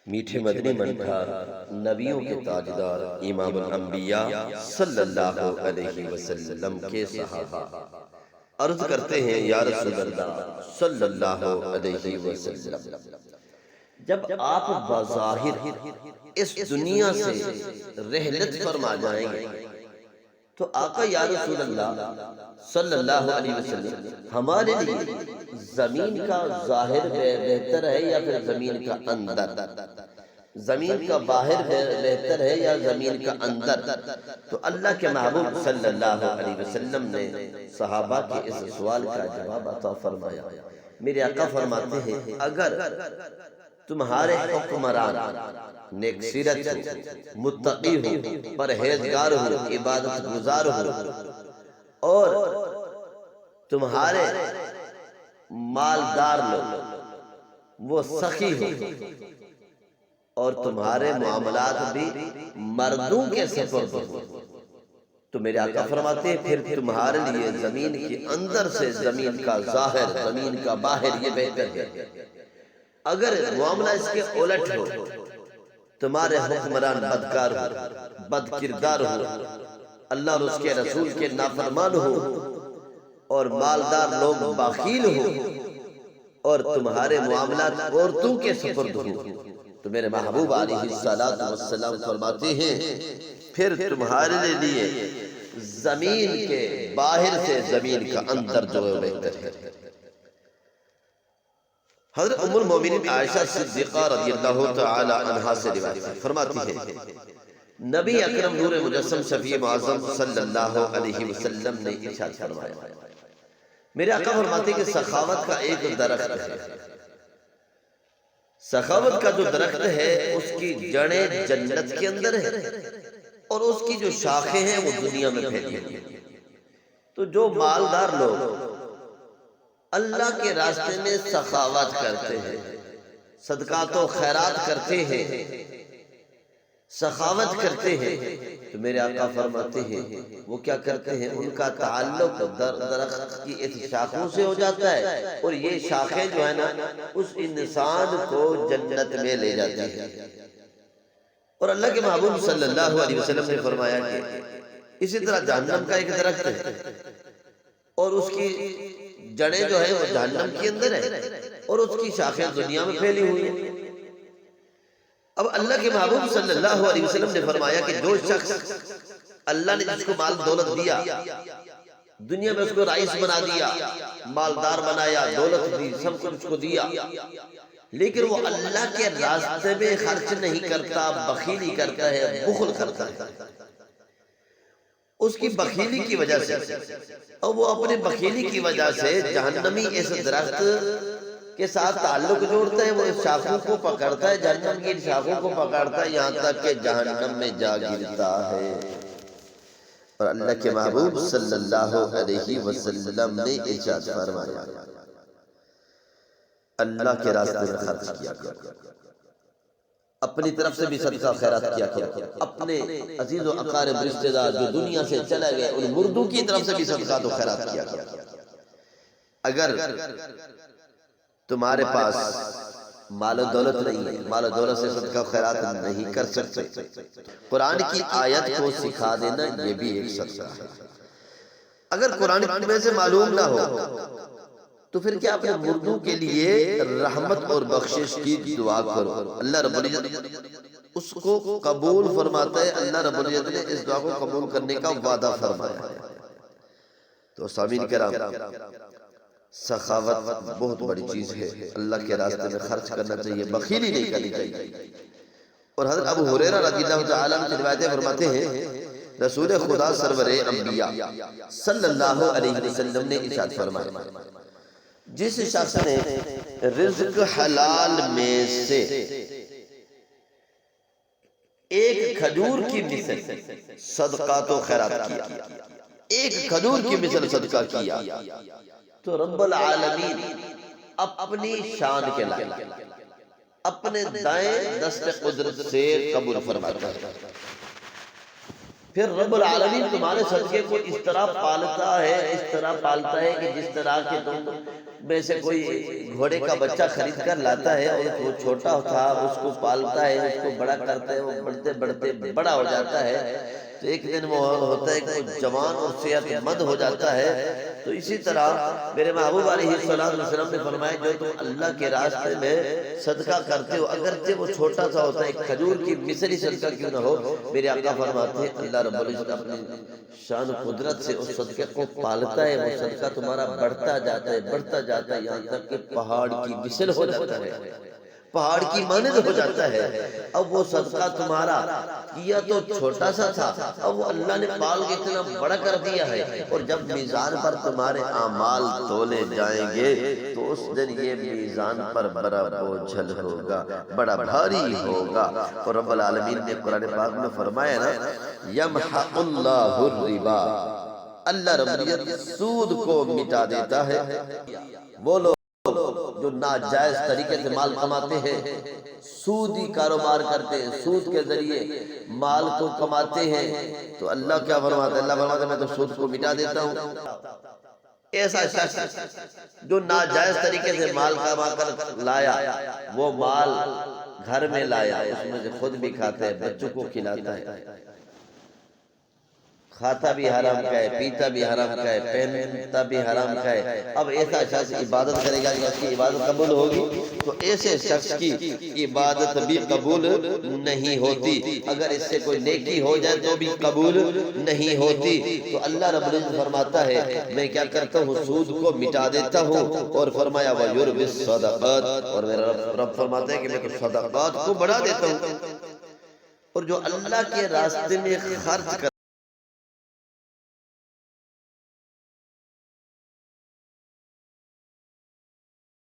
میٹھے مدنی منکار نبیوں کے تاجدار امام الانبیاء صلی اللہ علیہ وسلم کے صحابہ عرض کرتے ہیں یا رسول اللہ صلی اللہ علیہ وسلم، جب آپ بظاہر اس دنیا سے رحلت فرما جائیں گے تو آقا یا رسول اللہ صلی اللہ علیہ وسلم ہمارے لیے زمین کا ظاہر بہتر ہے یا پھر زمین کا اندر؟ زمین کا باہر بہتر ہے یا زمین کا اندر؟ تو اللہ کے محبوب صلی اللہ علیہ وسلم نے صحابہ کے اس سوال کا جواب عطا فرمایا۔ میرے آقا فرماتے ہیں اگر تمہارے حکمران نیک سیرت ہو، متقی ہو، پرہیزگار ہو، عبادت گزار ہو، اور تمہارے مالدار لوگ وہ سخی ہو، اور تمہارے معاملات بھی مردوں کے سپرد ہو، تو میرے آقا فرماتے ہیں پھر تمہارے لیے زمین کے اندر سے زمین کا ظاہر، زمین کا باہر یہ بہتر ہے۔ اگر معاملہ اس کے الٹ ہو، تمہارے حکمران بدکار ہو، بد کردار ہو، اللہ اور اس کے رسول کے نافرمان ہو، اور مالدار لوگ بخیل ہو، اور تمہارے معاملات عورتوں کے سپرد ہو، تو میرے محبوب علیہ السلام فرماتے ہیں پھر تمہارے لیے زمین کے باہر سے زمین کا اندر جو ہے بہتر ہے۔ حضرت ام المومنین عائشہ صدیقہ رضی اللہ تعالی عنہا سے روایت فرماتی ہے نبی اکرم نور مجسم شفیع معظم صلی اللہ علیہ وسلم نے ارشاد فرمایا، میرے آقا فرماتے ہیں کہ سخاوت کا ایک درخت ہے، سخاوت کا جو درخت ہے اس کی جڑیں جنت کے اندر ہے، اور اس کی جو شاخیں ہیں وہ دنیا میں پھیلی ہیں۔ تو جو مالدار لوگ اللہ کے راستے میں سخاوت کرتے ہیں، صدقات و خیرات کرتے ہیں، سخاوت کرتے ہیں، تو میرے آقا فرماتے ہیں وہ کیا کرتے ہیں، ان کا تعلق درخت کی اس شاخوں سے ہو جاتا ہے، اور یہ شاخیں جو ہے نا اس انسان کو جنت میں لے جاتی ہیں۔ اور اللہ کے محبوب صلی اللہ علیہ وسلم نے فرمایا کہ اسی طرح جہنم کا ایک درخت ہے، اور اس کی جڑیں جو ہیں وہ جہنم کے اندر ہیں، اور اس کی شاخیں دنیا میں پھیلی ہوئی ہیں۔ اب اللہ کے محبوب صلی اللہ علیہ وسلم نے فرمایا کہ جو شخص اللہ نے جس کو مال دولت دیا، دنیا میں اس کو رئیس بنا دیا، مالدار بنایا، دولت دی، سب کچھ اس کو دیا، لیکن وہ اللہ کے راستے میں خرچ نہیں کرتا، بخیلی کرتا ہے، بخل کرتا ہے، اس کی بخیلی کی وجہ سے، اور وہ اپنے بخیلی کی وجہ سے جہنمی اس درخت کے ساتھ تعلق جوڑتا ہے، وہ اس شاخوں کو پکڑتا ہے، جہنم کی شاخوں کو پکڑتا ہے، یہاں تک کہ جہنم میں جا گرتا ہے۔ اور اللہ کے محبوب صلی اللہ علیہ وسلم نے ارشاد فرمایا اللہ کے راستے میں خرچ کیا کرو، اپنی طرف سے بھی صدقہ خیرات کیا کرو، اپنے عزیز و اقارب رشتہ دار جو دنیا سے چلے گئے ان مردوں کی طرف سے بھی صدقہ و خیرات کیا کرو۔ اگر تمہارے پاس مال و دولت نہیں ہے، مال و دولت سے صدقہ و خیرات نہیں کر سکتے، قرآن کی آیت کو سکھا دینا یہ بھی ایک صدقہ ہے۔ اگر قرآن میں سے معلوم نہ ہو تو پھر کیا اپنے مردوں کے لیے رحمت اور بخشش کی دعا کرو، اللہ رب العزت اس کو قبول فرماتا ہے، اللہ رب العزت نے اس دعا کو قبول کرنے کا وعدہ فرمایا ہے۔ تو سامعین کرام، سخاوت بہت بڑی چیز ہے، اللہ کے راستے میں خرچ کرنا چاہیے، بخیلی نہیں کرنی چاہیے۔ اور حضرت ابو ہریرہ رضی اللہ تعالیٰ عنہ روایتیں فرماتے ہیں رسول خدا سرور انبیاء صلی اللہ علیہ وسلم نے ارشاد فرمایا جس شخص نے رزق حلال میں سے ایک کھجور کی مثل صدقات و خیرات کیا، ایک کھجور کی مثل صدقہ کیا، تو رب العالمین اپنی شان کے لائق اپنے دائیں دست قدرت سے قبول فرماتا ہے۔ پھر رب العالمین تمہارے صدقے کو اس طرح پالتا ہے، اس طرح پالتا ہے کہ جس طرح کہ تم میں سے کوئی گھوڑے کا بچہ خرید کر لاتا ہے اور وہ چھوٹا تھا اس کو پالتا ہے اس کو بڑا کرتا ہے، وہ بڑھتے بڑھتے بڑا ہو جاتا ہے تو ایک دن وہ ہوتا ہے کہ وہ جوان اور صحت مند ہو جاتا ہے۔ تو اسی طرح میرے محبوب علیہ السلام نے فرمایا جو تم اللہ کے راستے میں صدقہ کرتے ہو اگرچہ وہ چھوٹا سا ہوتا ہے، ایک کھجور کی مثلی صدقہ کیوں نہ ہو، میرے آقا فرماتے ہیں اللہ رب العزت اپنی شان و قدرت سے اس صدقے کو پالتا ہے، وہ صدقہ تمہارا بڑھتا جاتا ہے بڑھتا جاتا ہے یہاں تک کہ پہاڑ کی مثل ہو جاتا ہے، پہاڑ کی مانند ہو جاتا ہے۔ اب وہ صدقہ تمہارا کیا تو چھوٹا سا تھا، اب وہ اللہ نے پال کے اتنا بڑا کر دیا ہے، اور جب میزان پر تمہارے اعمال تولے جائیں گے تو اس دن یہ میزان پر بڑا بوجھل ہوگا، بڑا بھاری ہوگا۔ اور رب العالمین نے قرآن پاک میں فرمایا نا یمحق اللہ الربا، اللہ رب العزت سود کو مٹا دیتا ہے۔ وہ لوگ جو ناجائز طریقے سے مال کماتے ہیں، سودی کاروبار کرتے ہیں، سود کے ذریعے مال کو کماتے ہیں، تو اللہ کیا فرماتا ہے؟ اللہ فرماتا ہے میں تو سود کو مٹا دیتا ہوں۔ ایسا شخص جو ناجائز طریقے سے مال کما کر لایا، وہ مال گھر میں لایا، اس میں سے خود بھی کھاتا ہے، بچوں کو کھلاتا ہے، کھاتا بھی حرام کا ہے، پیتا بھی حرام کا ہے، پہنتا بھی حرام کا ہے۔ اب ایسا شخص عبادت کرے گا کہ اس کی عبادت قبول ہوگی؟ تو ایسے شخص کی عبادت بھی قبول نہیں ہوتی، اگر اس سے کوئی نیکی ہو جائے تو بھی قبول نہیں ہوتی۔ تو اللہ رب العزت فرماتا ہے میں کیا کرتا ہوں؟ سود کو مٹا دیتا ہوں، اور فرمایا وَيُرْبِ الصَّدَقَاتِ، اور میرا رب فرماتا ہے کہ میں تو صدقات کو بڑھا دیتا ہوں۔ اور جو اللہ کے راستے میں خرچ